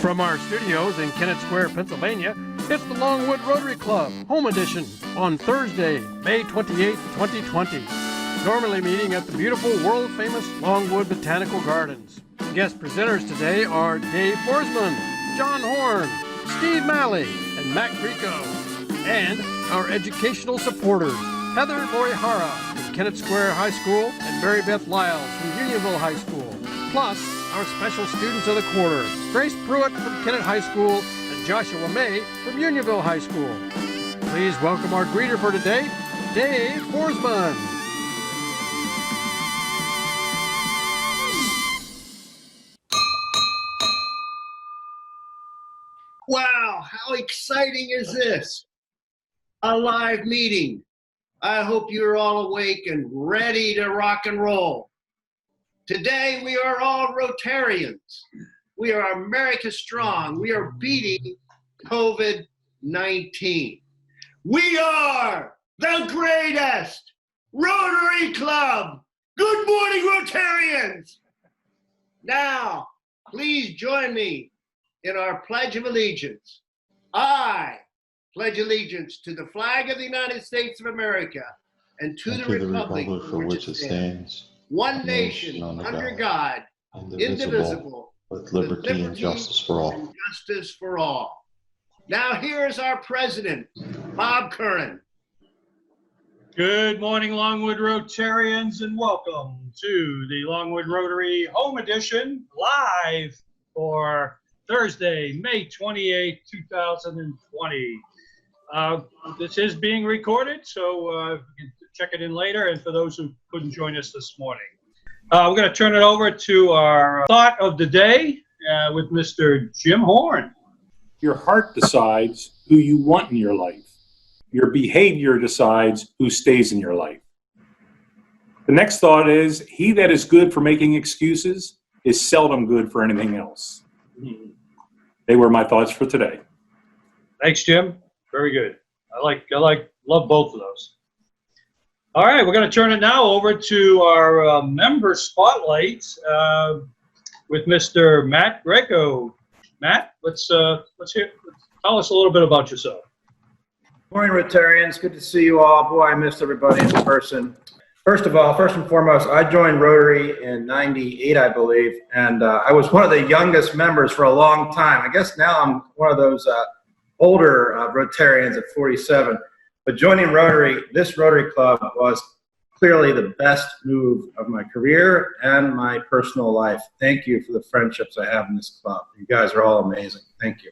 From our studios in Kennett Square, Pennsylvania, it's the Longwood Rotary Club, Home Edition, on Thursday, May 28, 2020. Normally meeting at the beautiful, world-famous Longwood Botanical Gardens. Guest presenters today are Dave Foresman, John Horn, Steve Maley, and Matt Grieco. And our educational supporters, Heather Morihara from Kennett Square High School and Marybeth Lyles from Unionville High School. Plus, our special students of the quarter, Grace Pruitt from Kennett High School and Joshua May from Unionville High School. Please welcome our greeter for today, Dave Foresman. Wow, how exciting is this? A live meeting. I hope you're all awake and ready to rock and roll. Today, we are all Rotarians. We are America strong. We are beating COVID-19. We are the greatest Rotary Club. Good morning, Rotarians. Now, please join me in our Pledge of Allegiance. I pledge allegiance to the flag of the United States of America and to the republic for which it stands, one nation, under God, indivisible, with liberty and justice for all. Now here's our president, Bob Curran. Good morning, Longwood Rotarians, and welcome to the Longwood Rotary Home Edition, live for Thursday, May 28, 2020. This is being recorded, so you can check it in later, and for those who couldn't join us this morning. We're going to turn it over to our thought of the day with Mr. Jim Horn. Your heart decides who you want in your life. Your behavior decides who stays in your life. The next thought is, he that is good for making excuses is seldom good for anything else. They were my thoughts for today. Thanks, Jim. Very good. Love both of those. All right, we're going to turn it now over to our member spotlight with Mr. Matt Grieco. Matt, let's tell us a little bit about yourself. Morning, Rotarians. Good to see you all. Boy, I missed everybody in person. First and foremost, I joined Rotary in '98, I believe, and I was one of the youngest members for a long time. I guess now I'm one of those older Rotarians at 47. But joining Rotary, this Rotary Club, was clearly the best move of my career and my personal life. Thank you for the friendships I have in this club. You guys are all amazing. Thank you.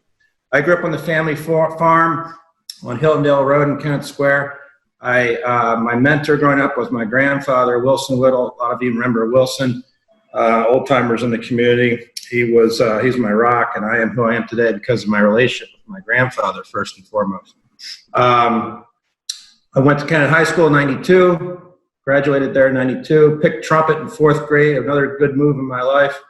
I grew up on the family farm on Hillendale Road in Kennett Square. My mentor growing up was my grandfather, Wilson Whittle. A lot of you remember Wilson, old timers in the community. He's my rock, and I am who I am today because of my relationship with my grandfather, first and foremost. I went to Kennett High School in '92, graduated there in '92, picked trumpet in 4th grade, another good move in my life.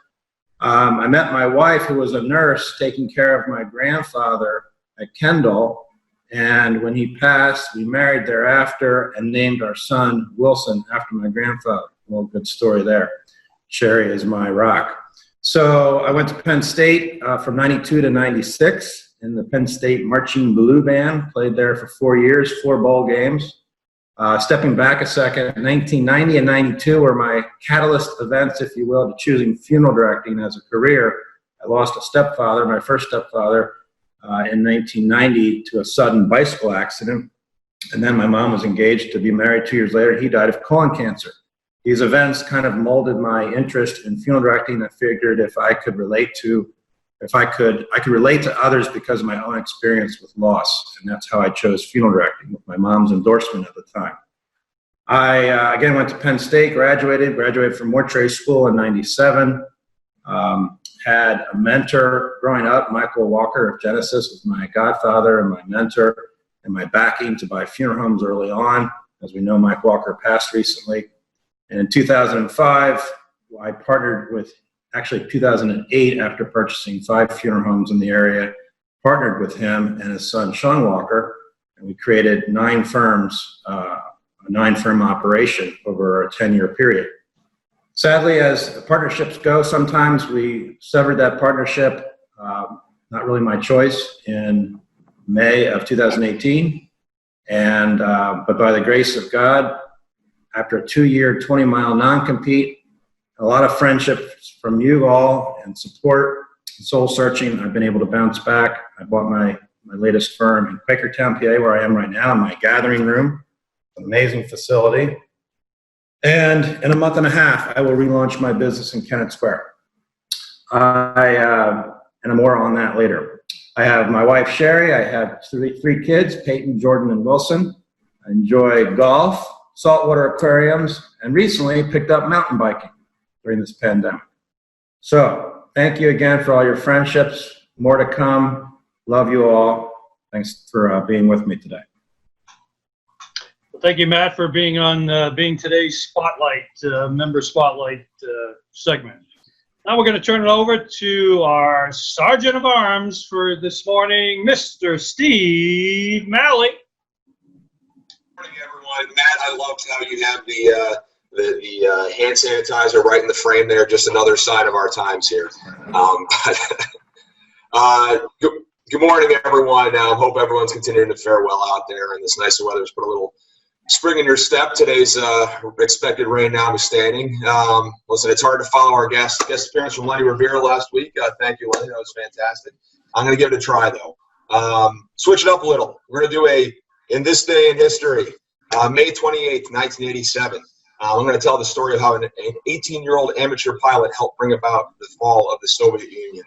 I met my wife, who was a nurse taking care of my grandfather at Kendall. And when he passed, we married thereafter and named our son Wilson after my grandfather. Well, good story there. Sherry is my rock. So I went to Penn State from '92 to '96 in the Penn State Marching Blue Band. Played there for 4 years, 4 bowl games. Stepping back a second, 1990 and '92 were my catalyst events, if you will, to choosing funeral directing as a career. I lost a stepfather, my first stepfather, in 1990 to a sudden bicycle accident. And then my mom was engaged to be married 2 years later. He died of colon cancer. These events kind of molded my interest in funeral directing. I figured if I could relate to others because of my own experience with loss. And that's how I chose funeral directing, with my mom's endorsement at the time. I, again, went to Penn State, graduated from mortuary school in '97. Had a mentor growing up. Michael Walker of Genesis was my godfather and my mentor and my backing to buy funeral homes early on. As we know, Mike Walker passed recently. And in 2005, I partnered with, actually 2008, after purchasing 5 funeral homes in the area, partnered with him and his son, Sean Walker, and we created 9 firms, a 9-firm operation over a 10-year period. Sadly, as partnerships go, sometimes we severed that partnership not really my choice, in May of 2018. And, but by the grace of God, after a 2-year, 20-mile non-compete, a lot of friendships from you all and support, and soul searching, I've been able to bounce back. I bought my latest firm in Quakertown, PA, where I am right now, in my gathering room, an amazing facility. And in a month and a half, I will relaunch my business in Kennett Square. And more on that later. I have my wife, Sherry. I have three kids, Peyton, Jordan, and Wilson. I enjoy golf, saltwater aquariums, and recently picked up mountain biking during this pandemic. So thank you again for all your friendships. More to come. Love you all. Thanks for being with me today. Thank you, Matt, for being on being today's spotlight member spotlight segment. Now we're going to turn it over to our Sergeant of Arms for this morning, Mr. Steve Maley. Good morning, everyone. Matt, I loved how you have the hand sanitizer right in the frame there. Just another sign of our times here. Good morning, everyone. Hope everyone's continuing to fare well out there, and this nicer weather's put a little spring in your step. Today's expected rain notwithstanding. Listen, it's hard to follow our guest appearance from Lenny Rivera last week. Thank you, Lenny. That was fantastic. I'm going to give it a try, though. Switch it up a little. We're going to do a In This Day in History, May 28th, 1987. I'm going to tell the story of how an 18-year-old amateur pilot helped bring about the fall of the Soviet Union.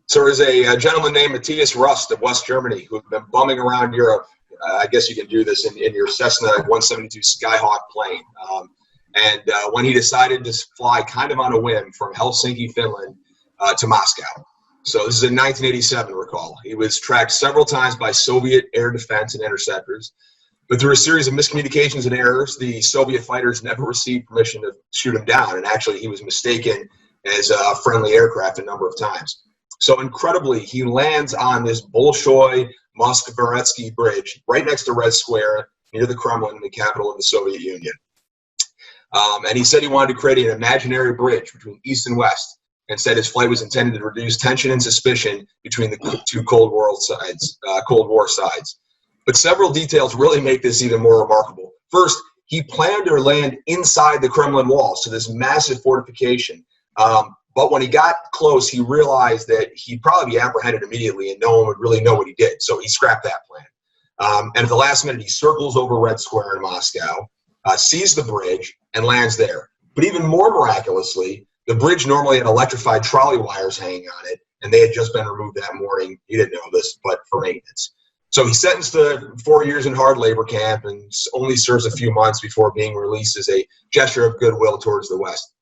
So there's a gentleman named Matthias Rust of West Germany who had been bumming around Europe. I guess you can do this in your Cessna 172 Skyhawk plane. When he decided to fly kind of on a whim from Helsinki, Finland to Moscow. So this is in 1987, recall. He was tracked several times by Soviet air defense and interceptors. But through a series of miscommunications and errors, the Soviet fighters never received permission to shoot him down. And actually, he was mistaken as a friendly aircraft a number of times. So incredibly, he lands on this Bolshoi Moskva-Beretsky Bridge right next to Red Square near the Kremlin, the capital of the Soviet Union. And he said he wanted to create an imaginary bridge between East and West, and said his flight was intended to reduce tension and suspicion between the two Cold War sides. But several details really make this even more remarkable. First, he planned to land inside the Kremlin walls, so this massive fortification. But when he got close, he realized that he'd probably be apprehended immediately and no one would really know what he did. So he scrapped that plan. And at the last minute, he circles over Red Square in Moscow, sees the bridge, and lands there. But even more miraculously, the bridge normally had electrified trolley wires hanging on it, and they had just been removed that morning. He didn't know this, but for maintenance. So he's sentenced to 4 years in hard labor camp and only serves a few months before being released as a gesture of goodwill towards the West.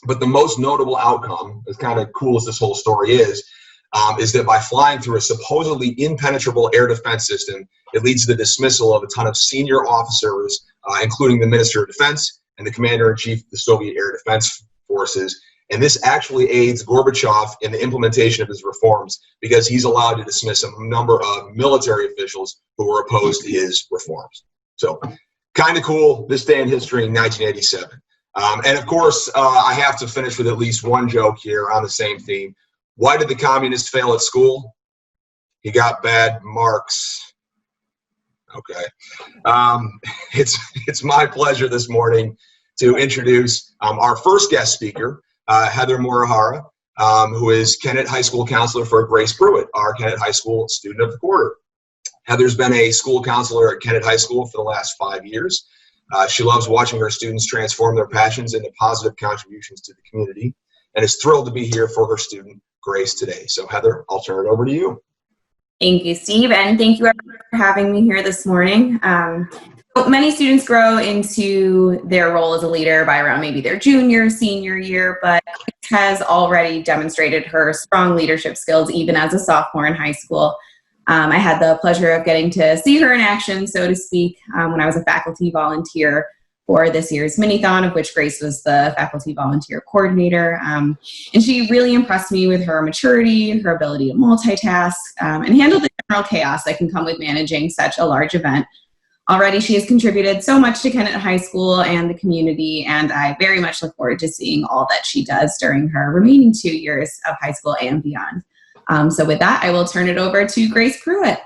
But the most notable outcome, as kind of cool as this whole story is that by flying through a supposedly impenetrable air defense system, it leads to the dismissal of a ton of senior officers, including the Minister of Defense and the Commander-in-Chief of the Soviet Air Defense Forces. And this actually aids Gorbachev in the implementation of his reforms because he's allowed to dismiss a number of military officials who were opposed to his reforms. So kind of cool, this day in history in 1987. And of course, I have to finish with at least one joke here on the same theme. Why did the communist fail at school? He got bad marks. Okay. It's my pleasure this morning to introduce our first guest speaker, Heather Morihara, who is Kennett High School counselor for Grace Pruitt, our Kennett High School student of the quarter. Heather's been a school counselor at Kennett High School for the last 5 years. She loves watching her students transform their passions into positive contributions to the community and is thrilled to be here for her student, Grace, today. So Heather, I'll turn it over to you. Thank you, Steve, and thank you everyone for having me here this morning. Many students grow into their role as a leader by around maybe their junior, senior year, but Grace has already demonstrated her strong leadership skills even as a sophomore in high school. I had the pleasure of getting to see her in action, so to speak, when I was a faculty volunteer for this year's Mini-Thon, of which Grace was the faculty volunteer coordinator. And she really impressed me with her maturity, her ability to multitask, and handle the general chaos that can come with managing such a large event. Already, she has contributed so much to Kennett High School and the community, and I very much look forward to seeing all that she does during her remaining 2 years of high school and beyond. So with that, I will turn it over to Grace Pruitt.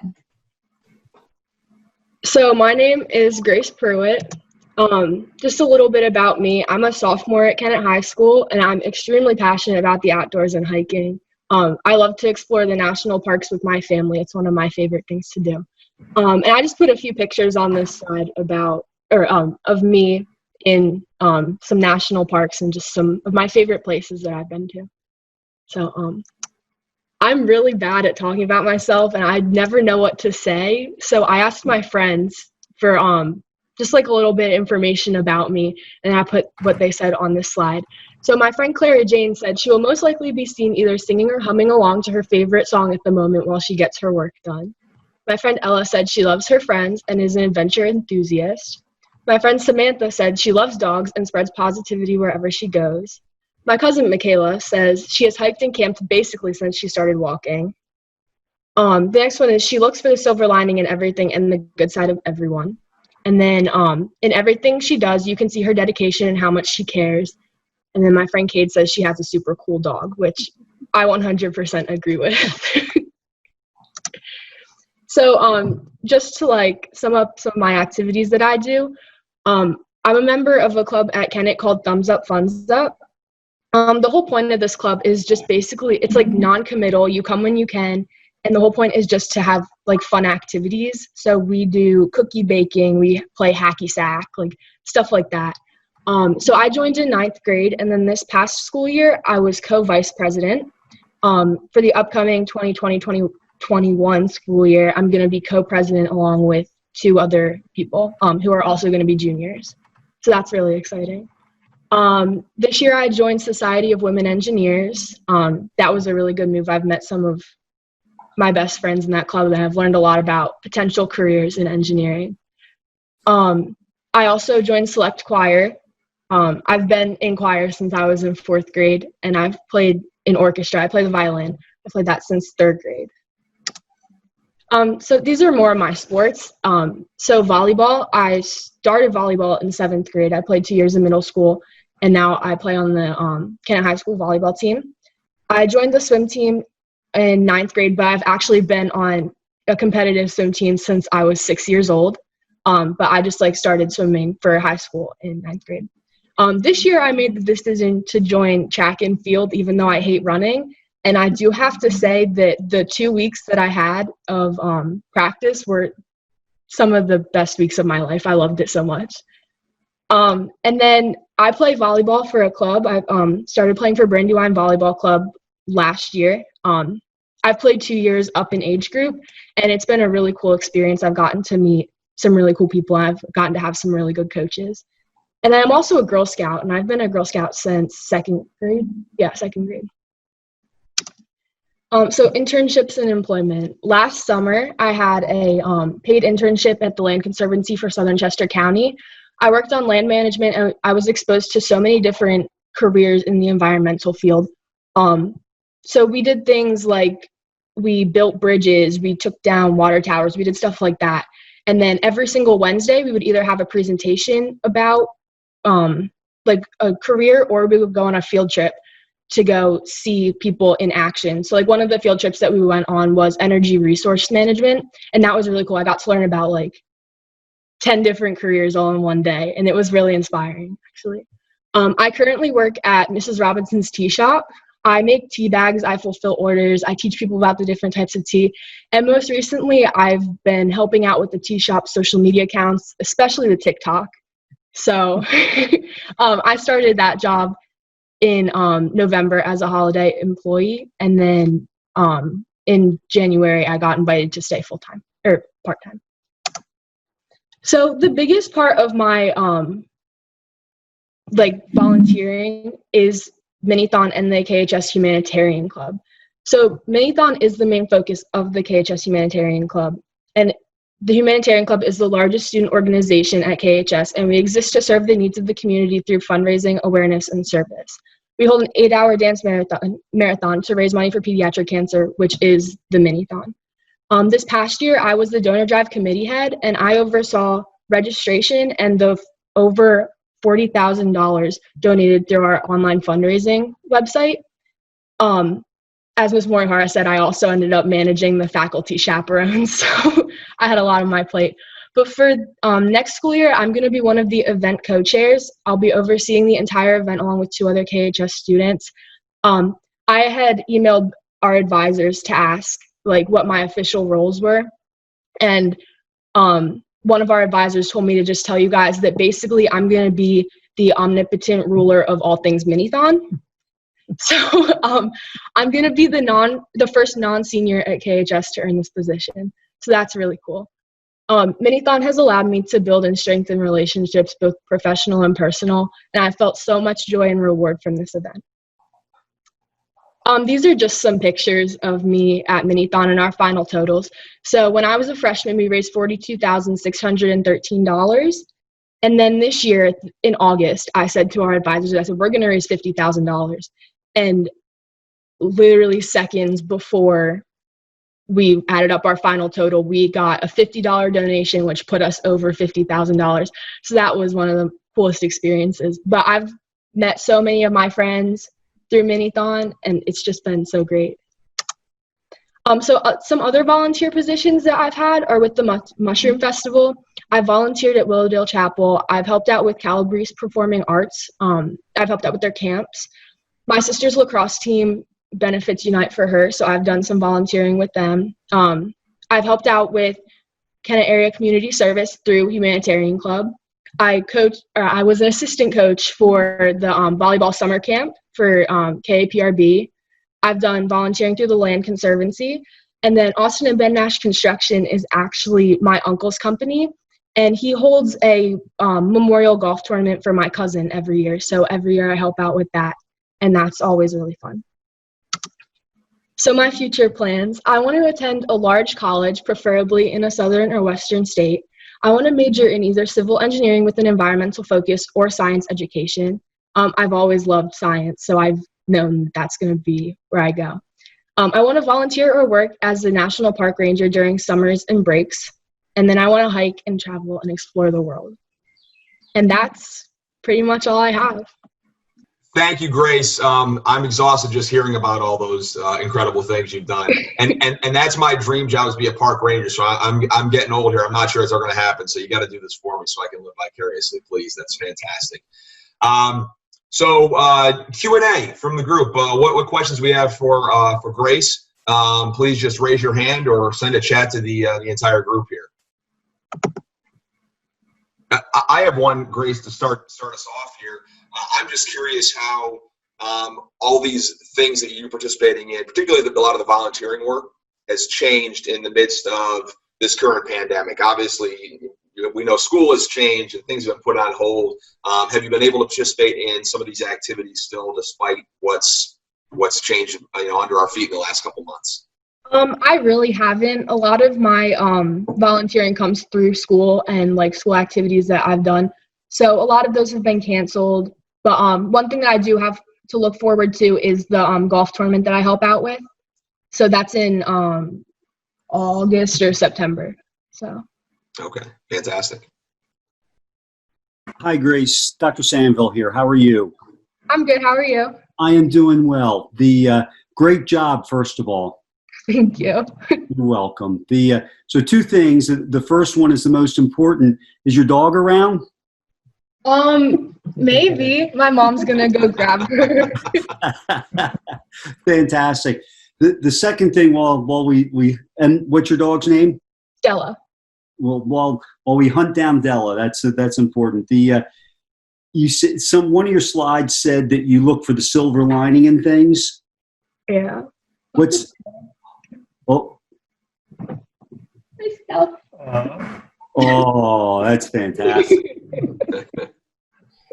So my name is Grace Pruitt. Just a little bit about me. I'm a sophomore at Kennett High School, and I'm extremely passionate about the outdoors and hiking. I love to explore the national parks with my family. It's one of my favorite things to do. And I just put a few pictures on this slide of me in some national parks and just some of my favorite places that I've been to. So I'm really bad at talking about myself, and I never know what to say. So I asked my friends for just like a little bit of information about me, and I put what they said on this slide. So my friend Clara Jane said she will most likely be seen either singing or humming along to her favorite song at the moment while she gets her work done. My friend Ella said she loves her friends and is an adventure enthusiast. My friend Samantha said she loves dogs and spreads positivity wherever she goes. My cousin Michaela says she has hiked and camped basically since she started walking. The next one is she looks for the silver lining in everything and the good side of everyone. And then in everything she does, you can see her dedication and how much she cares. And then my friend Kate says she has a super cool dog, which I 100% agree with. So just to like sum up some of my activities that I do, I'm a member of a club at Kennett called Thumbs Up Funds Up. The whole point of this club is just basically, it's like non-committal, you come when you can, and the whole point is just to have like fun activities. So we do cookie baking, we play hacky sack, like stuff like that. So I joined in 9th grade, and then this past school year, I was co-vice president. For the upcoming 2020-2021 school year, I'm going to be co-president along with 2 other people who are also going to be juniors. So that's really exciting. This year I joined Society of Women Engineers. That was a really good move. I've met some of my best friends in that club and I've learned a lot about potential careers in engineering. I also joined Select Choir. I've been in choir since I was in 4th grade, and I've played in orchestra. I play the violin. I played that since 3rd grade. So these are more of my sports. So volleyball, I started volleyball in 7th grade. I played 2 years in middle school, and now I play on the Kennett High School volleyball team. I joined the swim team in 9th grade, but I've actually been on a competitive swim team since I was 6 years old. But I just like started swimming for high school in 9th grade. This year I made the decision to join track and field, even though I hate running. And I do have to say that the 2 weeks that I had of practice were some of the best weeks of my life. I loved it so much. And then I play volleyball for a club. I started playing for Brandywine Volleyball Club last year. I've played 2 years up in age group, and it's been a really cool experience. I've gotten to meet some really cool people. I've gotten to have some really good coaches. And then I'm also a Girl Scout, and I've been a Girl Scout since 2nd grade. Yeah, 2nd grade. So internships and employment. Last summer, I had a paid internship at the Land Conservancy for Southern Chester County. I worked on land management, and I was exposed to so many different careers in the environmental field. So we did things like we built bridges, we took down water towers, we did stuff like that. And then every single Wednesday, we would either have a presentation about like a career, or we would go on a field trip to go see people in action. So like one of the field trips that we went on was energy resource management, and that was really cool. I got to learn about like 10 different careers all in one day, and it was really inspiring, actually. I currently work at Mrs. Robinson's tea shop. I make tea bags, I fulfill orders, I teach people about the different types of tea, and most recently I've been helping out with the tea shop's social media accounts, especially the TikTok. So I started that job in November as a holiday employee, and then in January I got invited to stay full-time or part-time. So the biggest part of my like volunteering is Minithon and the KHS Humanitarian Club. So Minithon is the main focus of the KHS Humanitarian Club, and the Humanitarian Club is the largest student organization at KHS, and we exist to serve the needs of the community through fundraising, awareness, and service. We hold an 8-hour dance marathon to raise money for pediatric cancer, which is the Minithon. This past year, I was the donor drive committee head, and I oversaw registration and the over $40,000 donated through our online fundraising website. as Ms. Morihara said, I also ended up managing the faculty chaperones, so I had a lot on my plate. But for next school year, I'm going to be one of the event co-chairs. I'll be overseeing the entire event along with 2 other KHS students. I had emailed our advisors to ask like what my official roles were, and one of our advisors told me to just tell you guys that basically I'm going to be the omnipotent ruler of all things Minithon. So I'm going to be the first non-senior at KHS to earn this position. So that's really cool. Minithon has allowed me to build and strengthen relationships, both professional and personal, and I felt so much joy and reward from this event. These are just some pictures of me at Minithon and our final totals. So when I was a freshman, we raised $42,613. And then this year in August, I said to our advisors, I said, we're going to raise $50,000. And literally seconds before we added up our final total, we got a $50 donation, which put us over $50,000. So that was one of the coolest experiences. But I've met so many of my friends through Minithon, and it's just been so great. Some other volunteer positions that I've had are with the Mushroom Festival. I volunteered at Willowdale Chapel. I've helped out with Calabrese Performing Arts. I've helped out with their camps. My sister's lacrosse team benefits unite for her, so I've done some volunteering with them. I've helped out with Kennett Area Community Service through Humanitarian Club. I was an assistant coach for the volleyball summer camp for KAPRB. I've done volunteering through the Land Conservancy. And then Austin and Ben Nash Construction is actually my uncle's company, and he holds a memorial golf tournament for my cousin every year. So every year I help out with that, and that's always really fun. So my future plans, I want to attend a large college, preferably in a southern or western state. I want to major in either civil engineering with an environmental focus or science education. I've always loved science, so I've known that's going to be where I go. I want to volunteer or work as a national park ranger during summers and breaks. And then I want to hike and travel and explore the world. And that's pretty much all I have. Thank you, Grace. I'm exhausted just hearing about all those incredible things you've done. And that's my dream job, is to be a park ranger. So I'm getting old here. I'm not sure it's ever going to happen. So you got to do this for me so I can live vicariously, please. That's fantastic. So Q&A from the group. What questions we have for Grace? Please just raise your hand or send a chat to the entire group here. I have one, Grace, to start us off here. I'm just curious how all these things that you're participating in, particularly a lot of the volunteering work, has changed in the midst of this current pandemic. Obviously, we know school has changed and things have been put on hold. Have you been able to participate in some of these activities still, despite what's changed, under our feet in the last couple months? I really haven't. A lot of my volunteering comes through school and like school activities that I've done. So a lot of those have been canceled. But one thing that I do have to look forward to is the golf tournament that I help out with. So that's in August or September. So. Okay, fantastic. Hi, Grace. Dr. Sanville here. How are you? I'm good. How are you? I am doing well. Great job, first of all. Thank you. You're welcome. So 2 things. The first one is the most important. Is your dog around? Maybe. My mom's gonna go grab her. Fantastic. The second thing, while we and what's your dog's name? Stella. Well, while we hunt down Della, that's important. You said one of your slides said that you look for the silver lining in things. Yeah. Oh. Hi, Stella. Oh, that's fantastic.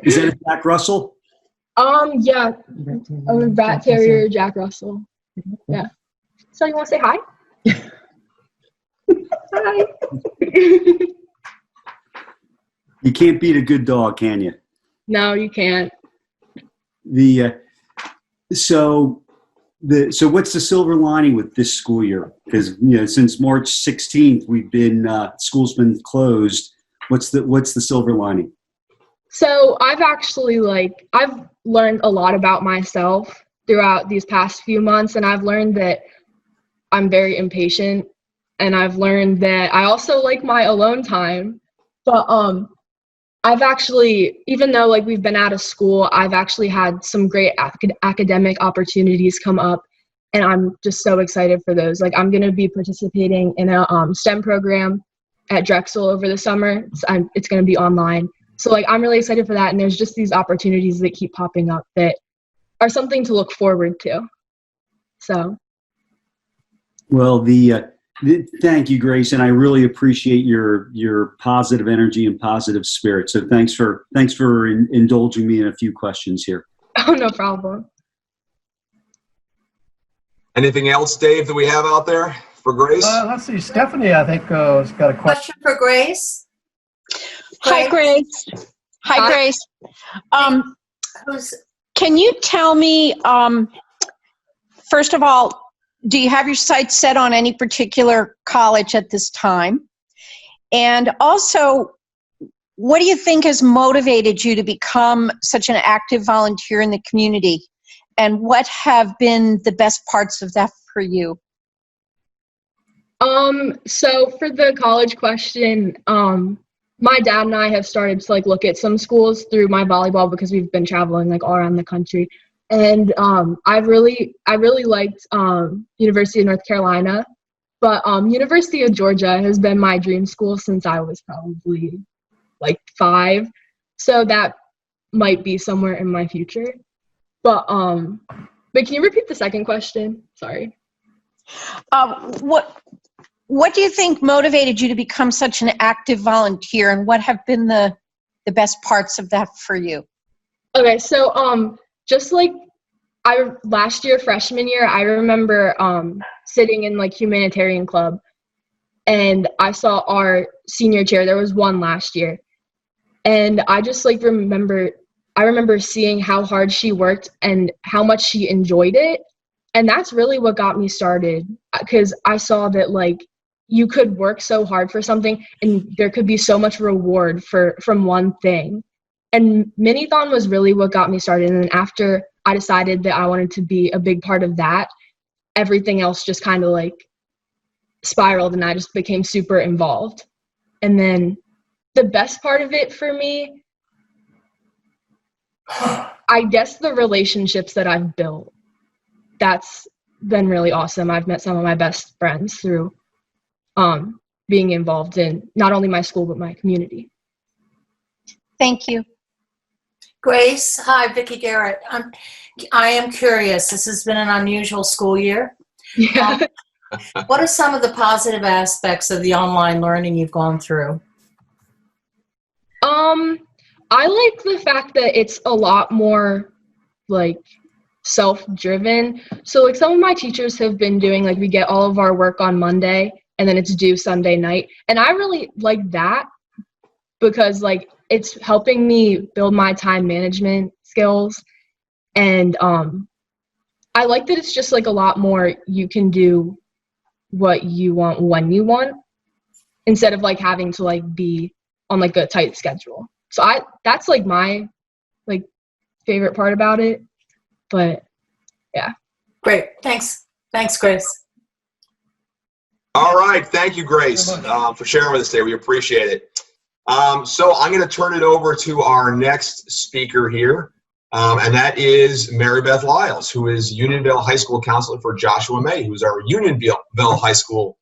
Is that a Jack Russell? Yeah. A rat terrier Jack Russell. Yeah. So you want to say hi? Hi. You can't beat a good dog, can you? No, you can't. So what's the silver lining with this school year? Because since March 16th, we've been school's been closed. What's the silver lining? So I've actually I've learned a lot about myself throughout these past few months, and I've learned that I'm very impatient, and I've learned that I also like my alone time. But I've actually, even though like we've been out of school, I've actually had some great academic opportunities come up, and I'm just so excited for those. Like I'm going to be participating in a STEM program at Drexel over the summer. It's going to be online. So like I'm really excited for that, and there's just these opportunities that keep popping up that are something to look forward to. So. Well, thank you, Grace, and I really appreciate your positive energy and positive spirit. So thanks for indulging me in a few questions here. Oh, no problem. Anything else, Dave, that we have out there for Grace? Let's see. Stephanie, I think, has got a question. Question for Grace. Hi, Grace. Hi, Grace. Can you tell me, first of all, do you have your sights set on any particular college at this time? And also, what do you think has motivated you to become such an active volunteer in the community? And what have been the best parts of that for you? So for the college question, my dad and I have started to like look at some schools through my volleyball because we've been traveling like all around the country. And I really liked University of North Carolina, but University of Georgia has been my dream school since I was probably like 5. So that might be somewhere in my future. But can you repeat the second question? Sorry. What do you think motivated you to become such an active volunteer, and what have been the best parts of that for you? Okay, so just like last year, freshman year, I remember sitting in like humanitarian club, and I saw our senior chair. There was one last year, and I just like remember seeing how hard she worked and how much she enjoyed it, and that's really what got me started, because I saw that like you could work so hard for something and there could be so much reward from one thing. And Minithon was really what got me started. And then after I decided that I wanted to be a big part of that, everything else just kind of like spiraled, and I just became super involved. And then the best part of it for me, I guess the relationships that I've built, that's been really awesome. I've met some of my best friends through being involved in not only my school, but my community. Thank you. Grace, hi, Vicki Garrett. I am curious. This has been an unusual school year. Yeah. What are some of the positive aspects of the online learning you've gone through? I like the fact that it's a lot more like self-driven. So like some of my teachers have been doing like we get all of our work on Monday and then it's due Sunday night. And I really like that because like it's helping me build my time management skills. And I like that it's just like a lot more you can do what you want when you want instead of like having to like be on like a tight schedule. So that's like my like favorite part about it. But yeah. Great. Thanks, Grace. All right. Thank you, Grace, for sharing with us today. We appreciate it. So I'm going to turn it over to our next speaker here, and that is Marybeth Lyles, who is Unionville High School counselor for Joshua May, who's our Unionville High School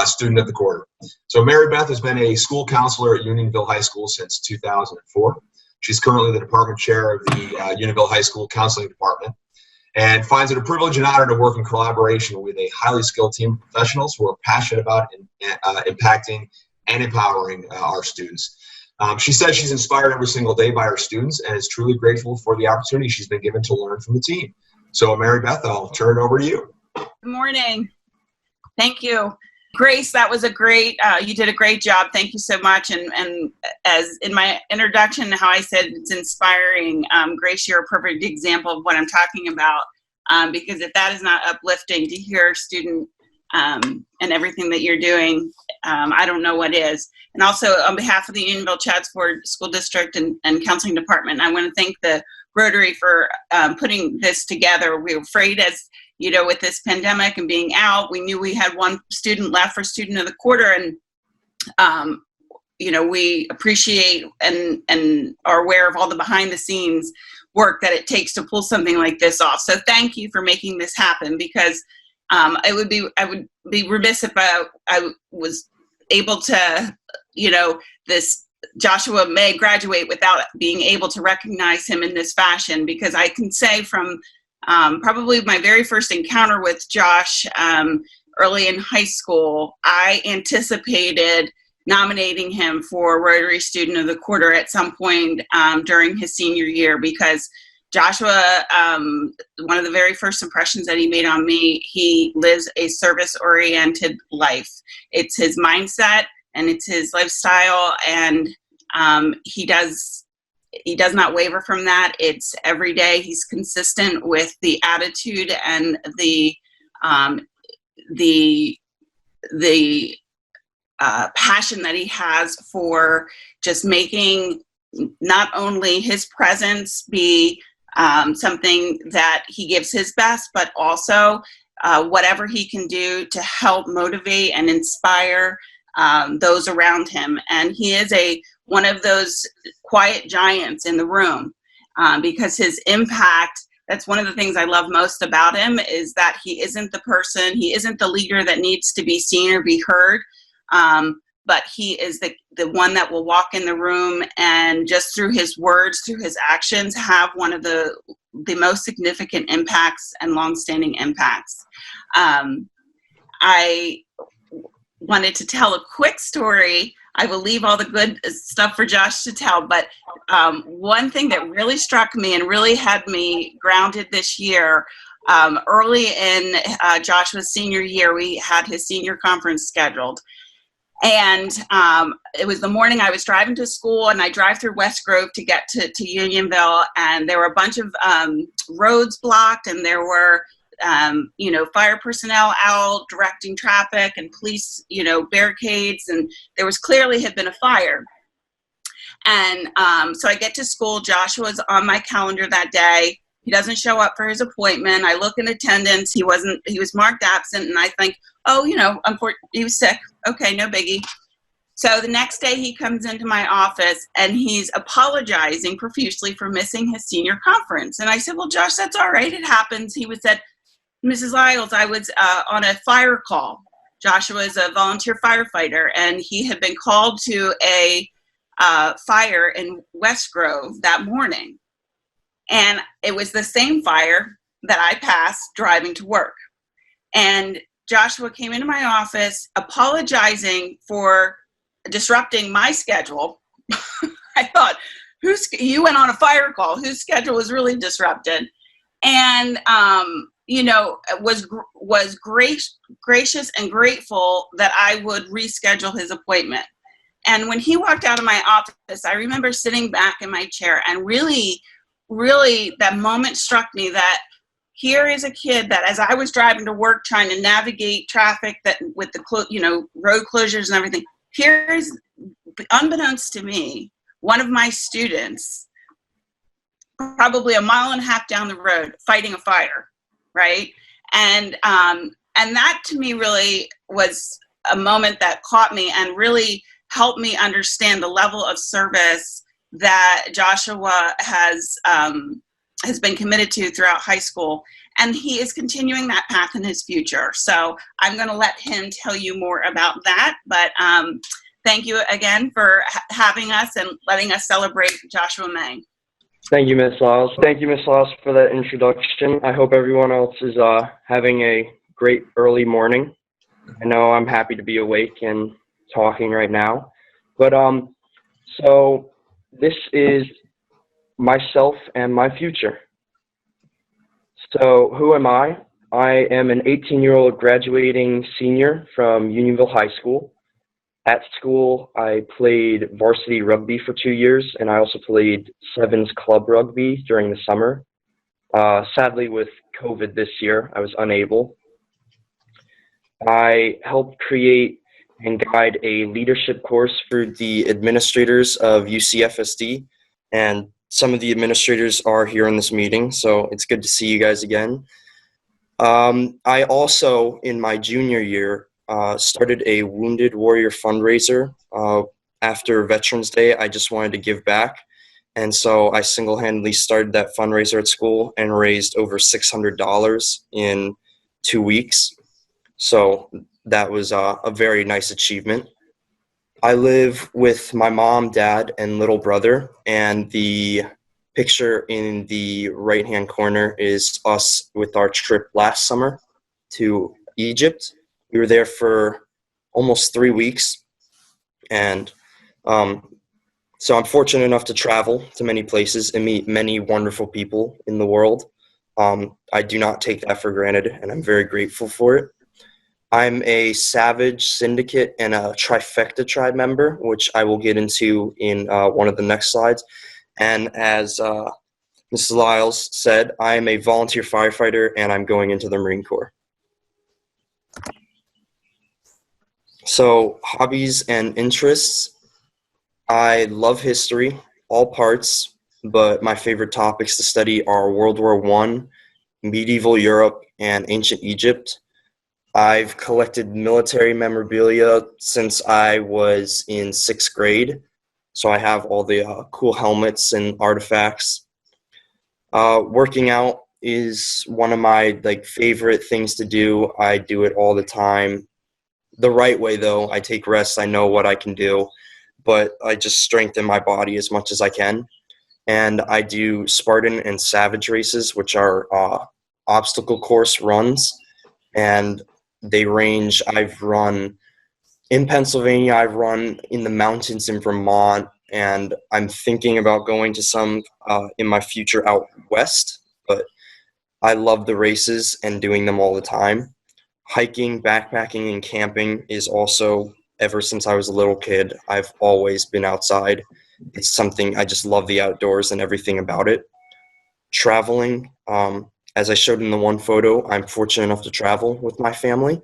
student of the quarter. So Marybeth has been a school counselor at Unionville High School since 2004. She's currently the department chair of the Unionville High School counseling department, and finds it a privilege and honor to work in collaboration with a highly skilled team of professionals who are passionate about impacting and empowering our students. She says she's inspired every single day by her students and is truly grateful for the opportunity she's been given to learn from the team. So Marybeth, I'll turn it over to you. Good morning. Thank you. Grace, that was a great, you did a great job. Thank you so much. And as in my introduction, how I said it's inspiring, Grace, you're a perfect example of what I'm talking about. Because if that is not uplifting to hear a student and everything that you're doing, I don't know what is. And also on behalf of the Unionville Chadds Ford School District and Counseling Department, I want to thank the Rotary for putting this together. We were afraid, as you know, with this pandemic and being out, we knew we had one student left for Student of the Quarter, and you know, we appreciate and are aware of all the behind the scenes work that it takes to pull something like this off. So thank you for making this happen, because I would be remiss if I was able to, you know, this Joshua may graduate without being able to recognize him in this fashion, because I can say from probably my very first encounter with Josh early in high school, I anticipated nominating him for Rotary Student of the Quarter at some point during his senior year, because Joshua, one of the very first impressions that he made on me, he lives a service-oriented life. It's his mindset and it's his lifestyle, and he does not waver from that. It's every day. He's consistent with the attitude and the passion that he has for just making not only his presence be something that he gives his best, but also whatever he can do to help motivate and inspire those around him. And he is one of those quiet giants in the room, because his impact, that's one of the things I love most about him, is that he isn't the leader that needs to be seen or be heard. But he is the one that will walk in the room and just through his words, through his actions, have one of the most significant impacts and longstanding impacts. I wanted to tell a quick story. I will leave all the good stuff for Josh to tell, but one thing that really struck me and really had me grounded this year, early in Joshua's senior year, we had his senior conference scheduled. And it was the morning I was driving to school, and I drive through West Grove to get to Unionville, and there were a bunch of roads blocked, and there were fire personnel out directing traffic, and police, barricades, and there was clearly had been a fire. And so I get to school. Joshua's on my calendar that day. He doesn't show up for his appointment. I look in attendance. He was marked absent, and I think, he was sick. Okay, no biggie. So the next day he comes into my office and he's apologizing profusely for missing his senior conference. And I said, well, Josh, that's all right. It happens. He said, Mrs. Lyles, I was on a fire call. Joshua is a volunteer firefighter, and he had been called to a fire in West Grove that morning. And it was the same fire that I passed driving to work. And Joshua came into my office apologizing for disrupting my schedule. I thought, you went on a fire call, whose schedule was really disrupted? And, was gracious and grateful that I would reschedule his appointment. And when he walked out of my office, I remember sitting back in my chair, and really, really that moment struck me that here is a kid that, as I was driving to work trying to navigate traffic that with the road closures and everything, here's, unbeknownst to me, one of my students probably a mile and a half down the road fighting a fire, right? And that to me really was a moment that caught me and really helped me understand the level of service that Joshua has been committed to throughout high school, and he is continuing that path in his future. So I'm going to let him tell you more about that, but thank you again for having us and letting us celebrate Joshua May. Thank you, Ms. Lyles. Thank you, Ms. Lyles, for that introduction. I hope everyone else is having a great early morning. I know I'm happy to be awake and talking right now, but so this is myself and my future. So who am I? I am an 18-year-old graduating senior from Unionville High School. At school, I played varsity rugby for 2 years, and I also played sevens club rugby during the summer. Sadly, with COVID this year, I was unable. I helped create and guide a leadership course for the administrators of UCFSD, and some of the administrators are here in this meeting, so it's good to see you guys again. I also, in my junior year, started a Wounded Warrior fundraiser. After Veterans Day, I just wanted to give back. And so I single-handedly started that fundraiser at school and raised over $600 in 2 weeks. So that was a very nice achievement. I live with my mom, dad, and little brother, and the picture in the right-hand corner is us with our trip last summer to Egypt. We were there for almost 3 weeks, and so I'm fortunate enough to travel to many places and meet many wonderful people in the world. I do not take that for granted, and I'm very grateful for it. I'm a Savage Syndicate and a Trifecta Tribe member, which I will get into in one of the next slides. And as Mrs. Lyles said, I am a volunteer firefighter, and I'm going into the Marine Corps. So, hobbies and interests. I love history, all parts, but my favorite topics to study are World War I, medieval Europe, and ancient Egypt. I've collected military memorabilia since I was in 6th grade, so I have all the cool helmets and artifacts. Working out is one of my favorite things to do. I do it all the time. The right way, though. I take rests. I know what I can do, but I just strengthen my body as much as I can. And I do Spartan and Savage races, which are obstacle course runs, and they range. I've run in Pennsylvania, I've run in the mountains in Vermont, and I'm thinking about going to some in my future out west, but I love the races and doing them all the time. Hiking, backpacking, and camping is also, ever since I was a little kid, I've always been outside. It's something, I just love the outdoors and everything about it. Traveling, as I showed in the one photo, I'm fortunate enough to travel with my family.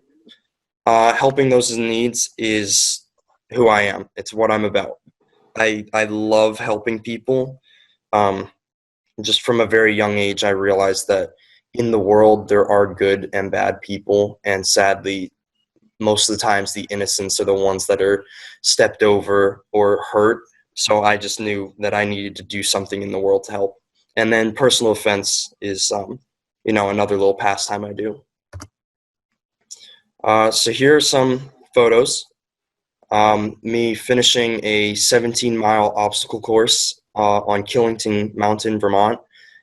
Helping those in needs is who I am. It's what I'm about. I love helping people. Just from a very young age, I realized that in the world there are good and bad people, and sadly, most of the times the innocents are the ones that are stepped over or hurt. So I just knew that I needed to do something in the world to help. And then personal defense is, another little pastime I do. So here are some photos. Me finishing a 17-mile obstacle course on Killington Mountain, Vermont.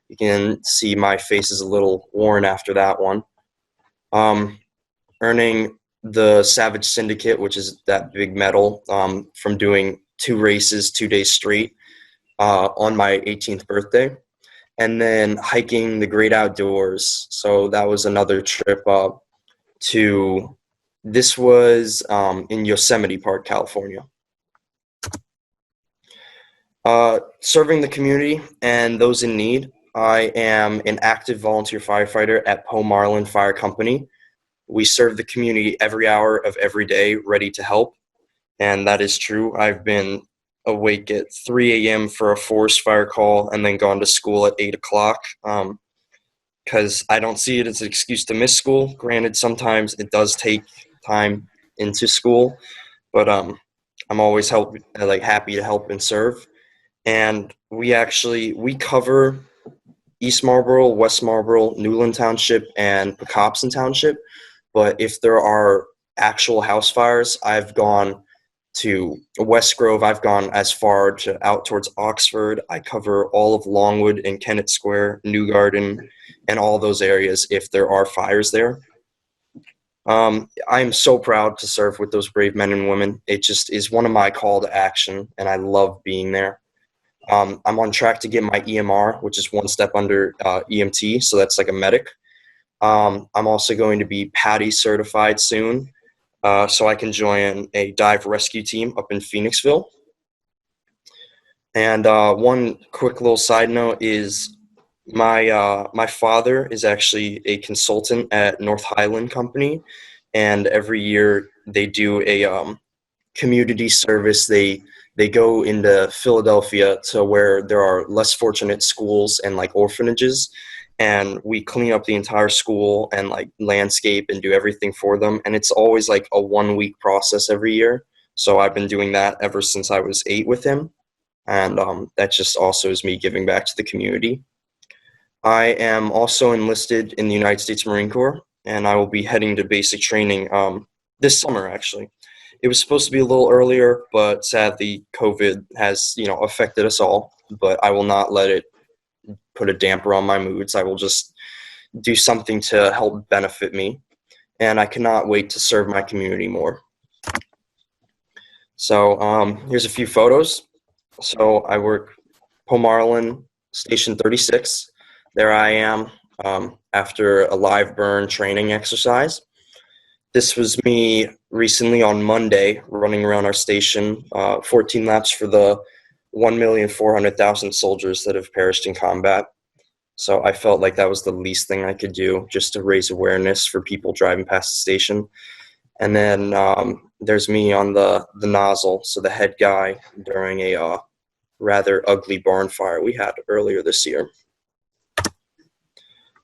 You can see my face is a little worn after that one. Earning the Savage Syndicate, which is that big medal from doing 2 races 2 days straight on my 18th birthday. And then hiking the great outdoors. So that was another trip this was in Yosemite Park, California. Serving the community and those in need. I am an active volunteer firefighter at Poe Marlin Fire Company. We serve the community every hour of every day, ready to help. And that is true. I've been awake at 3 a.m. for a forest fire call and then gone to school at 8 o'clock because I don't see it as an excuse to miss school. Granted, sometimes it does take time into school, but I'm always happy to help and serve. And we cover East Marlboro, West Marlboro, Newland Township, and Pocopson Township. But if there are actual house fires, I've gone to West Grove. I've gone as far out towards Oxford. I cover all of Longwood and Kennett Square, New Garden, and all those areas if there are fires there. I'm so proud to serve with those brave men and women. It just is one of my call to action, and I love being there. I'm on track to get my EMR, which is one step under EMT, so that's like a medic. I'm also going to be PADI certified soon, so I can join a dive rescue team up in Phoenixville. And one quick little side note is my father is actually a consultant at North Highland Company, and every year they do a community service. They they go into Philadelphia to where there are less fortunate schools and like orphanages, and we clean up the entire school and like landscape and do everything for them. And it's always like a 1 week process every year. So I've been doing that ever since I was 8 with him. And that just also is me giving back to the community. I am also enlisted in the United States Marine Corps, and I will be heading to basic training this summer, actually. It was supposed to be a little earlier, but sadly, COVID has, affected us all. But I will not let it put a damper on my moods. I will just do something to help benefit me, and I cannot wait to serve my community more. So here's a few photos. So I work Pomarlin Station 36. There I am after a live burn training exercise. This was me recently on Monday running around our station, 14 laps for the 1,400,000 soldiers that have perished in combat. So I felt like that was the least thing I could do just to raise awareness for people driving past the station. And then there's me on the nozzle, so the head guy during a rather ugly barn fire we had earlier this year.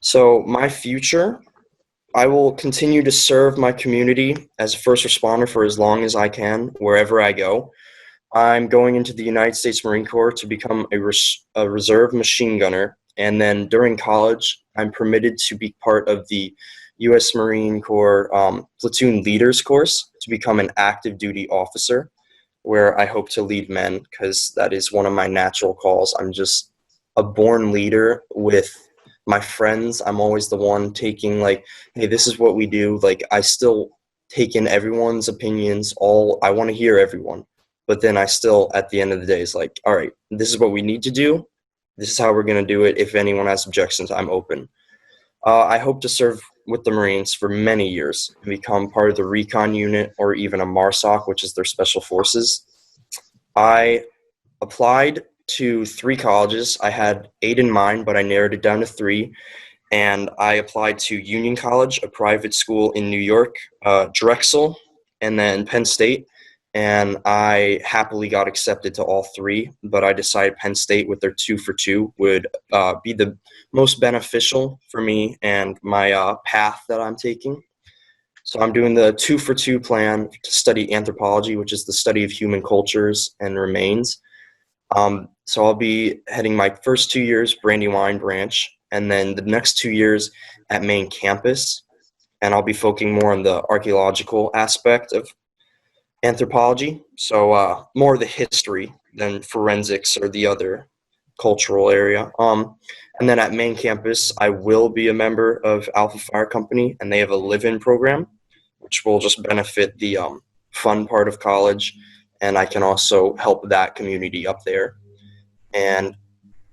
So my future, I will continue to serve my community as a first responder for as long as I can, wherever I go. I'm going into the United States Marine Corps to become a reserve machine gunner, and then during college, I'm permitted to be part of the U.S. Marine Corps platoon leaders course to become an active duty officer, where I hope to lead men, because that is one of my natural calls. I'm just a born leader with my friends. I'm always the one taking like, hey, this is what we do. Like, I still take in everyone's opinions. I want to hear everyone. But then I still, at the end of the day, is like, all right, this is what we need to do. This is how we're going to do it. If anyone has objections, I'm open. I hope to serve with the Marines for many years and become part of the recon unit or even a MARSOC, which is their special forces. I applied to 3 colleges. I had 8 in mind, but I narrowed it down to 3. And I applied to Union College, a private school in New York, Drexel, and then Penn State. And I happily got accepted to all 3, but I decided Penn State with their 2 for 2 would be the most beneficial for me and my path that I'm taking. So I'm doing the 2 for 2 plan to study anthropology, which is the study of human cultures and remains. So I'll be heading my first 2 years Brandywine branch, and then the next 2 years at main campus. And I'll be focusing more on the archaeological aspect of anthropology, so more of the history than forensics or the other cultural area. And then at main campus, I will be a member of Alpha Fire Company, and they have a live-in program, which will just benefit the fun part of college, and I can also help that community up there. And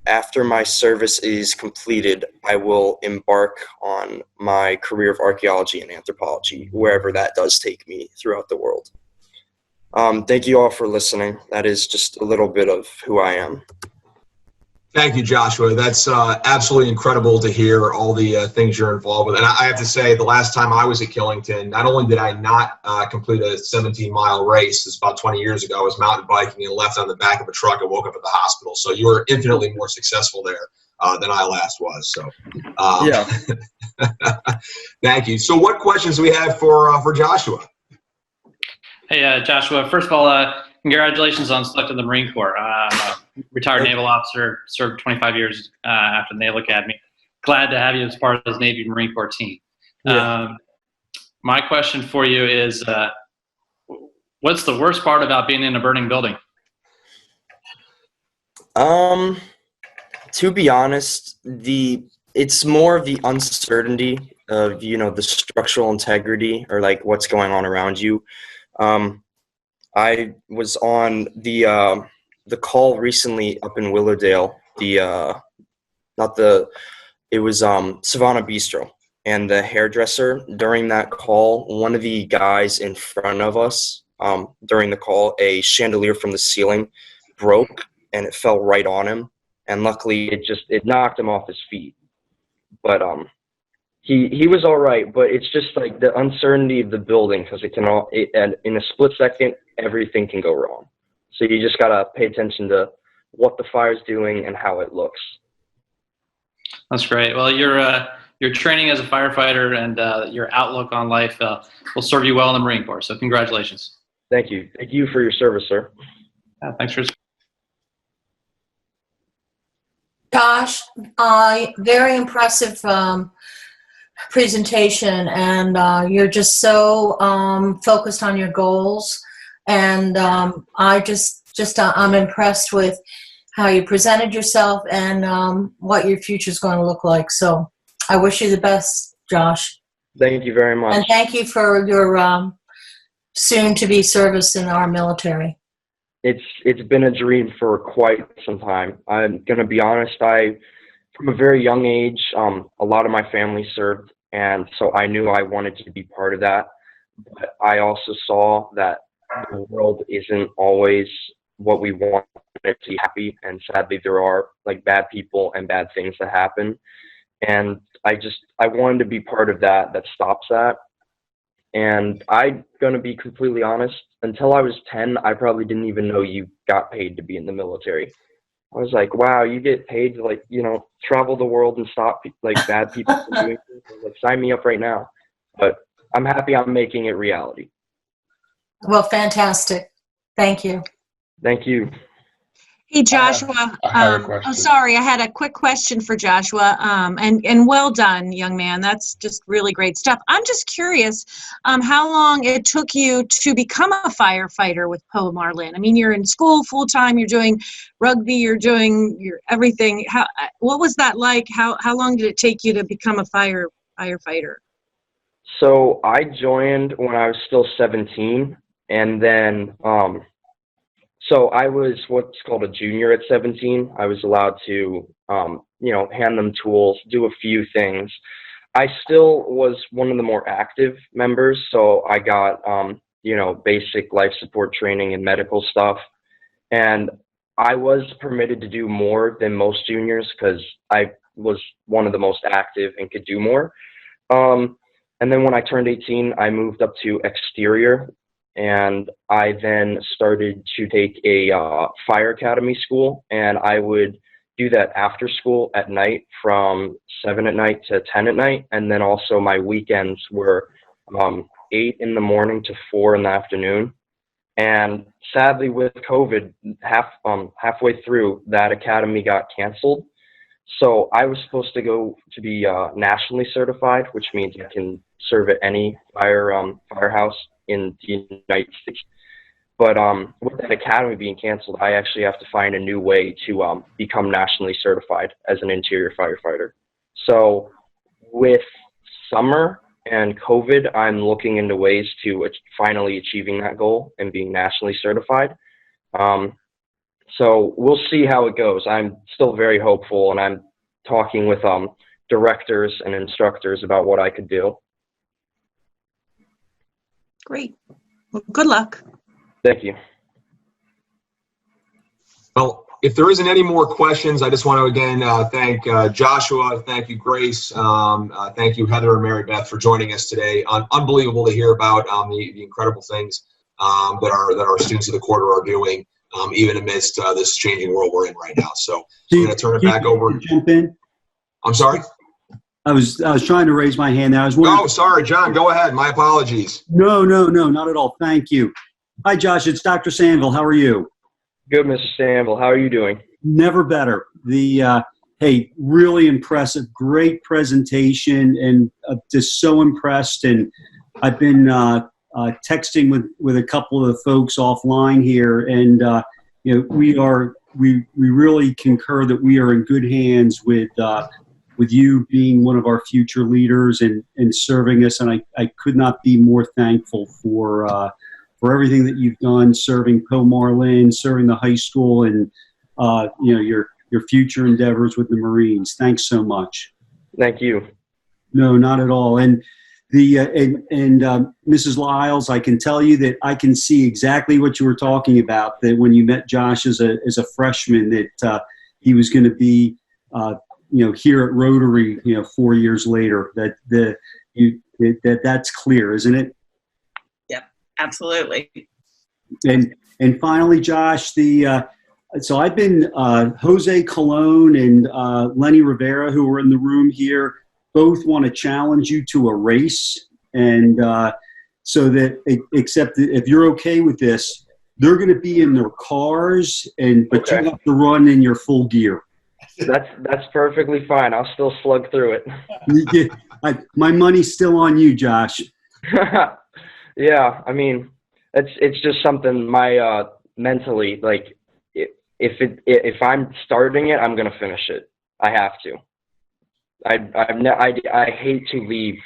after my service is completed, I will embark on my career of archaeology and anthropology, wherever that does take me throughout the world. Thank you all for listening. That is just a little bit of who I am. Thank you, Joshua. That's absolutely incredible to hear all the things you're involved with. And I have to say, the last time I was at Killington, not only did I not complete a 17-mile race, it's about 20 years ago, I was mountain biking and left on the back of a truck and woke up at the hospital. So you were infinitely more successful there than I last was. So yeah. Thank you. So what questions do we have for Joshua? Hey, Joshua, first of all, congratulations on selecting the Marine Corps. I'm a retired naval officer, served 25 years after the Naval Academy. Glad to have you as part of this Navy Marine Corps team. Yeah. My question for you is, what's the worst part about being in a burning building? To be honest, it's more of the uncertainty of, the structural integrity or like what's going on around you. I was on the call recently up in Willowdale, it was Savannah Bistro, and the hairdresser during that call, one of the guys in front of us, during the call, a chandelier from the ceiling broke and it fell right on him, and luckily it knocked him off his feet. But he was all right, but it's just like the uncertainty of the building, because and in a split second, everything can go wrong. So you just got to pay attention to what the fire's doing and how it looks. That's great. Well, your training as a firefighter and your outlook on life will serve you well in the Marine Corps. So congratulations. Thank you. Thank you for your service, sir. Thanks for. Josh, very impressive presentation, and you're just so focused on your goals. And I'm impressed with how you presented yourself and what your future is going to look like. So I wish you the best, Josh. Thank you very much. And thank you for your soon-to-be service in our military. It's been a dream for quite some time. I'm going to be honest, from a very young age, a lot of my family served, and so I knew I wanted to be part of that. But I also saw that the world isn't always what we want it to be happy, and sadly there are like bad people and bad things that happen. And I wanted to be part of that stops that. And I'm going to be completely honest, until I was 10, I probably didn't even know you got paid to be in the military. I was like, wow, you get paid to, like, you know, travel the world and stop like bad people from doing things. Like, sign me up right now. But I'm happy I'm making it reality. Well, fantastic. Thank you. Thank you. Hey, Joshua. Sorry, I had a quick question for Joshua. And well done, young man. That's just really great stuff. I'm just curious how long it took you to become a firefighter with Poe Marlin. I mean, you're in school full time. You're doing rugby. You're doing your everything. What was that like? How long did it take you to become a firefighter? So I joined when I was still 17, and then so I was what's called a junior at 17. I was allowed to, hand them tools, do a few things. I still was one of the more active members, so I got, basic life support training and medical stuff. And I was permitted to do more than most juniors because I was one of the most active and could do more. And then when I turned 18, I moved up to exterior. And I then started to take a fire academy school, and I would do that after school at night from 7 at night to 10 at night. And then also my weekends were 8 in the morning to 4 in the afternoon. And sadly with COVID, halfway through, that academy got canceled. So I was supposed to go to be nationally certified, which means I can serve at any firehouse in the United States. But with that academy being canceled, I actually have to find a new way to become nationally certified as an interior firefighter. So with summer and COVID, I'm looking into ways to finally achieving that goal and being nationally certified. So we'll see how it goes. I'm still very hopeful, and I'm talking with directors and instructors about what I could do. Great. Well, good luck. Thank you. Well, if there isn't any more questions, I just want to again thank Joshua, thank you, Grace, thank you, Heather and Marybeth, for joining us today. Unbelievable to hear about the incredible things that our students of the quarter are doing, even amidst this changing world we're in right now. So I'm going to turn it back over. Jump in. I'm sorry? I was trying to raise my hand there. I was wondering. Oh, sorry, John. Go ahead. My apologies. No, not at all. Thank you. Hi, Josh. It's Dr. Sandville. How are you? Good, Mr. Sandville. How are you doing? Never better. Hey, really impressive. Great presentation, and just so impressed. And I've been texting with a couple of the folks offline here, and we really concur that we are in good hands with you being one of our future leaders and serving us. And I could not be more thankful for everything that you've done, serving Poe Marlin, serving the high school, and your future endeavors with the Marines. Thanks so much. Thank you. No, not at all. And Mrs. Lyles, I can tell you that I can see exactly what you were talking about. That when you met Josh as a freshman, that he was going to be here at Rotary 4 years later. That's clear, isn't it? Yep, absolutely. And finally, Josh, so I've been Jose Colon and Lenny Rivera, who are in the room here, both want to challenge you to a race, and so that except that if you're okay with this, they're going to be in their cars, but you have to run in your full gear. That's perfectly fine. I'll still slug through it. My money's still on you, Josh. Yeah, I mean, it's just something mentally, like, if I'm starting it, I'm gonna finish it. I have to. I hate to leave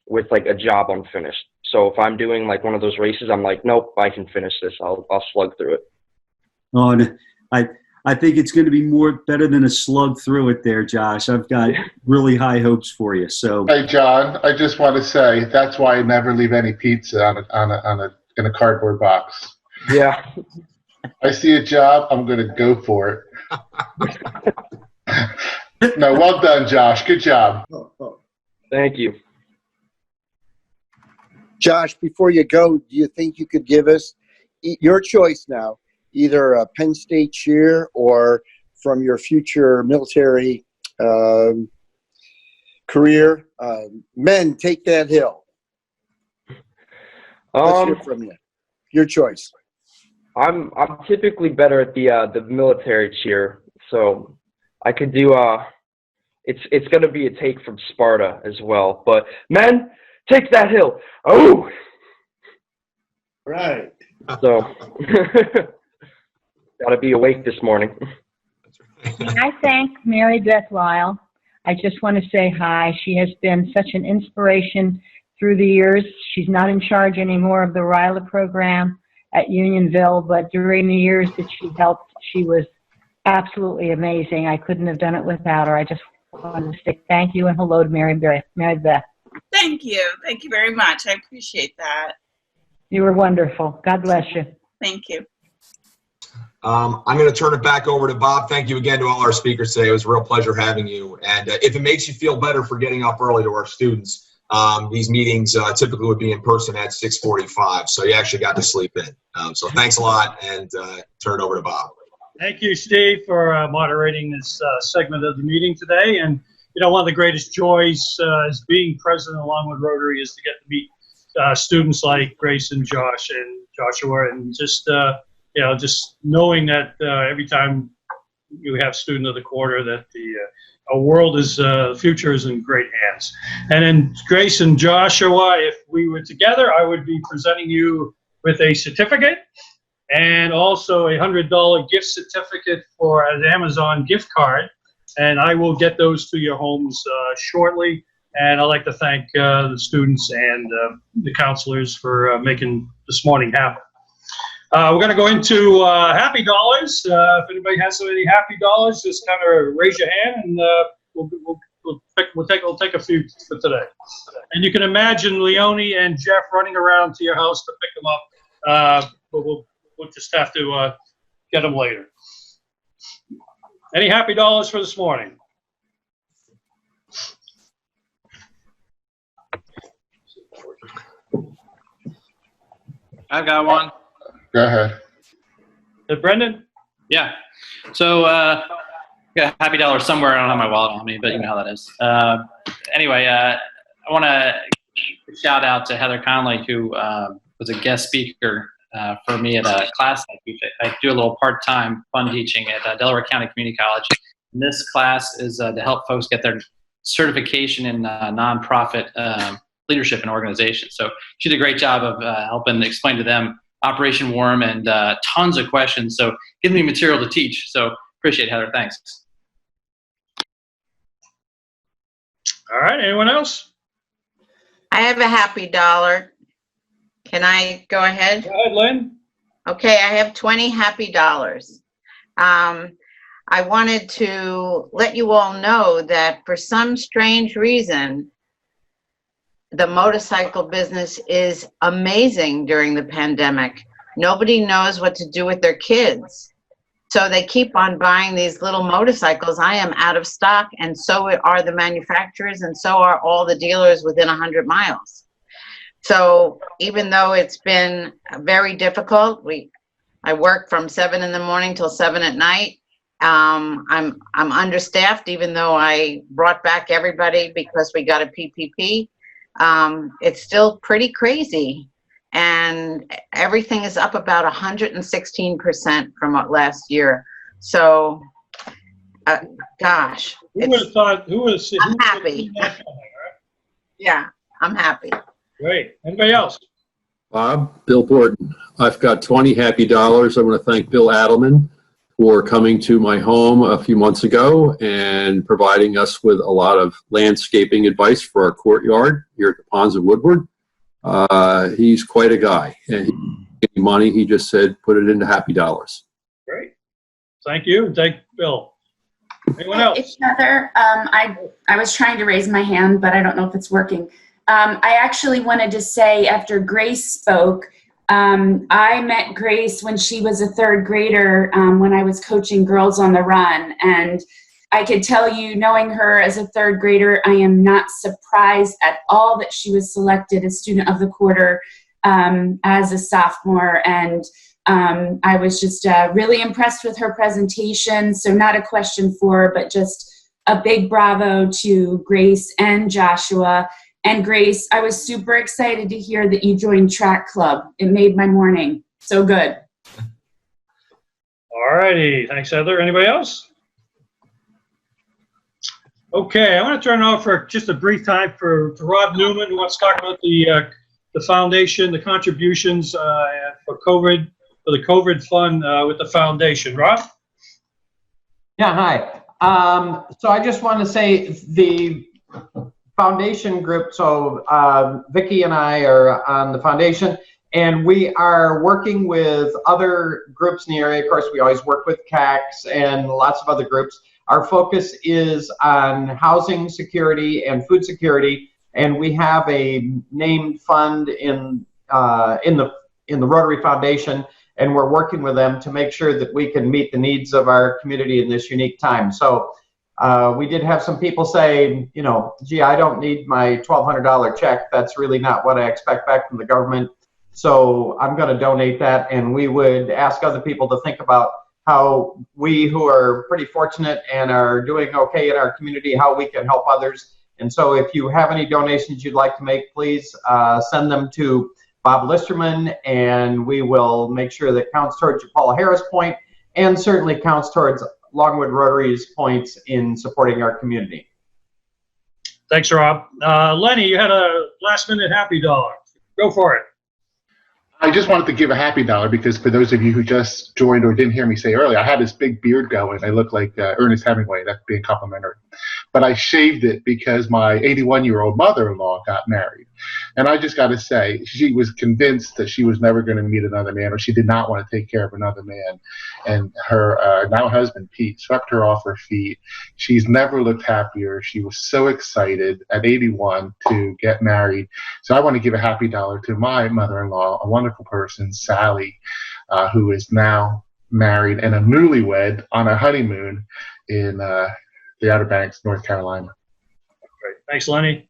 with like a job unfinished. So if I'm doing like one of those races, I'm like, nope, I can finish this. I'll slug through it. Oh, and I think it's going to be better than a slug through it there, Josh. I've got really high hopes for you. So, hey, John, I just want to say that's why I never leave any pizza in a cardboard box. Yeah. I see a job, I'm going to go for it. No, well done, Josh. Good job. Thank you. Josh, before you go, do you think you could give us your choice now, either a Penn State cheer or from your future military career? Men, take that hill. Let's hear from you. Your choice. I'm typically better at the military cheer, so I could do it's gonna be a take from Sparta as well. But men, take that hill. Oh, right. So gotta be awake this morning. I thank Marybeth Lyles. I just want to say hi. She has been such an inspiration through the years. She's not in charge anymore of the RILA program at Unionville, but during the years that she helped, she was absolutely amazing. I couldn't have done it without her. I just want to say thank you and hello to Marybeth. Thank you. Thank you very much. I appreciate that. You were wonderful. God bless you. Thank you. I'm going to turn it back over to Bob. Thank you again to all our speakers today. It was a real pleasure having you. And if it makes you feel better for getting up early to our students, these meetings typically would be in person at 6:45. So you actually got to sleep in. So thanks a lot, and turn it over to Bob. Thank you, Steve, for moderating this segment of the meeting today. And, you know, one of the greatest joys as being president of Longwood Rotary is to get to meet students like Grace and Josh and Joshua, and just, you know, just knowing that every time you have student of the quarter, that our world is, the future is in great hands. And then Grace and Joshua, if we were together, I would be presenting you with a certificate and also a $100 gift certificate for an Amazon gift card. And I will get those to your homes shortly. And I'd like to thank the students and the counselors for making this morning happen. We're going to go into Happy Dollars. If anybody has any Happy Dollars, just kind of raise your hand, and we'll take a few for today. And you can imagine Leonie and Jeff running around to your house to pick them up, but we'll just have to get them later. Any Happy Dollars for this morning? I've got one. Go ahead. Brendan? Yeah. So, got Happy Dollar somewhere. I don't have my wallet on me, but you know how that is. Anyway, I want to shout out to Heather Conley, who was a guest speaker for me at a class I teach. I do a little part-time fun teaching at Delaware County Community College. And this class is to help folks get their certification in nonprofit leadership and organization. So she did a great job of helping explain to them Operation Warm and tons of questions. So giving me material to teach. So appreciate it, Heather. Thanks. All right. Anyone else? I have a Happy Dollar. Can I go ahead? Go ahead, Lynn. Okay, I have 20 Happy Dollars. I wanted to let you all know that for some strange reason, the motorcycle business is amazing during the pandemic. Nobody knows what to do with their kids. So they keep on buying these little motorcycles. I am out of stock, and so are the manufacturers, and so are all the dealers within 100 miles. So even though it's been very difficult, I work from 7 in the morning till 7 at night. I'm understaffed, even though I brought back everybody because we got a PPP. It's still pretty crazy, and everything is up about 116% from last year. So, gosh, Who would have thought? I'm happy. Yeah, I'm happy. Great. Anybody else? Bob, Bill Borton. I've got 20 happy dollars. I want to thank Bill Adelman for coming to my home a few months ago and providing us with a lot of landscaping advice for our courtyard here at the Ponds of Woodward. He's quite a guy. And he didn't get any money, he just said, put it into happy dollars. Great. Thank you. Thank Bill. Anyone else? It's Heather. I was trying to raise my hand, but I don't know if it's working. I actually wanted to say, after Grace spoke, I met Grace when she was a third grader when I was coaching Girls on the Run. And I could tell you, knowing her as a third grader, I am not surprised at all that she was selected as Student of the Quarter as a sophomore. And I was just really impressed with her presentation. So not a question for her, but just a big bravo to Grace and Joshua. And Grace, I was super excited to hear that you joined track club. It made my morning. So good. All righty. Thanks, Heather. Anybody else? Okay, I want to turn it over for just a brief time to Rob Newman, who wants to talk about the foundation, the contributions for COVID, for the COVID fund with the foundation. Rob? Yeah, hi. So I just want to say the foundation group, so Vicki and I are on the foundation, and we are working with other groups in the area. Of course, we always work with CACs and lots of other groups. Our focus is on housing security and food security, and we have a named fund in the Rotary Foundation, and we're working with them to make sure that we can meet the needs of our community in this unique time. So we did have some people say, you know, gee, I don't need my $1,200 check. That's really not what I expect back from the government. So I'm going to donate that, and we would ask other people to think about how we, who are pretty fortunate and are doing okay in our community, how we can help others. And so if you have any donations you'd like to make, please send them to Bob Listerman, and we will make sure that counts towards your Paula Harris point, and certainly counts towards Longwood Rotary's points in supporting our community. Thanks, Rob. Lenny, you had a last-minute happy dollar. Go for it. I just wanted to give a happy dollar because for those of you who just joined or didn't hear me say earlier, I had this big beard going. I look like Ernest Hemingway. That's being complimentary. But I shaved it because my 81-year-old mother-in-law got married. And I just got to say, she was convinced that she was never going to meet another man, or she did not want to take care of another man. And her now husband, Pete, swept her off her feet. She's never looked happier. She was so excited at 81 to get married. So I want to give a happy dollar to my mother-in-law, a wonderful person, Sally, who is now married and a newlywed on a honeymoon in the Outer Banks, North Carolina. Great. Thanks, Lenny.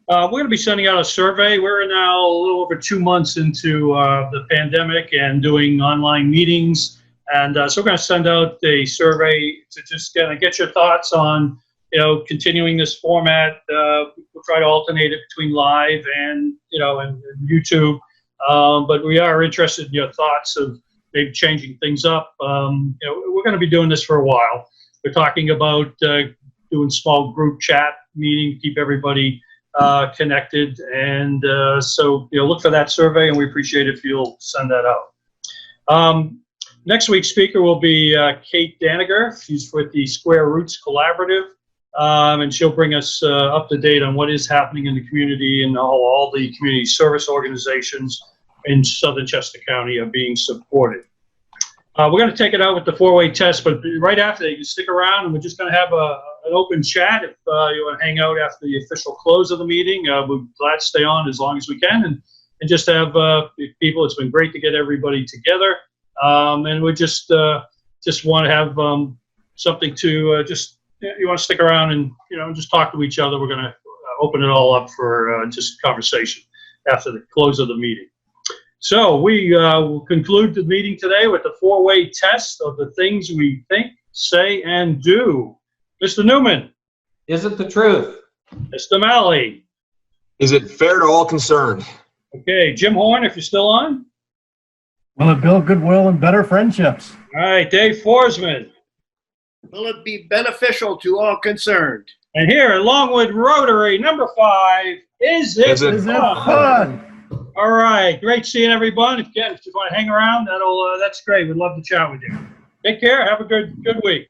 We're going to be sending out a survey. We're now a little over 2 months into the pandemic and doing online meetings. And so we're going to send out a survey to just kind of get your thoughts on, you know, continuing this format. We'll try to alternate it between live and, you know, and YouTube. But we are interested in your thoughts of maybe changing things up. You know, we're going to be doing this for a while. We're talking about doing small group chat meeting, keep everybody connected. And so, you know, look for that survey, and we appreciate if you'll send that out. Next week's speaker will be Kate Daniger. She's with the Square Roots Collaborative, and she'll bring us up to date on what is happening in the community and how all the community service organizations in Southern Chester County are being supported. We're going to take it out with the four-way test, but right after that, you can stick around, and we're just going to have an open chat. If you want to hang out after the official close of the meeting, we're glad to stay on as long as we can, and just have people. It's been great to get everybody together, and we just want to have something to you want to stick around and, you know, just talk to each other. We're going to open it all up for just conversation. after the close of the meeting. So we will conclude the meeting today with the four-way test of the things we think, say, and do. Mr. Newman. Is it the truth? Mr. Maley. Is it fair to all concerned? Okay, Jim Horn, if you're still on. Will it build goodwill and better friendships? All right, Dave Foresman. Will it be beneficial to all concerned? And here at Longwood Rotary, number 5, is it fun? All right, great seeing everyone. If you want to hang around, that's great. We'd love to chat with you. Take care. Have a good week.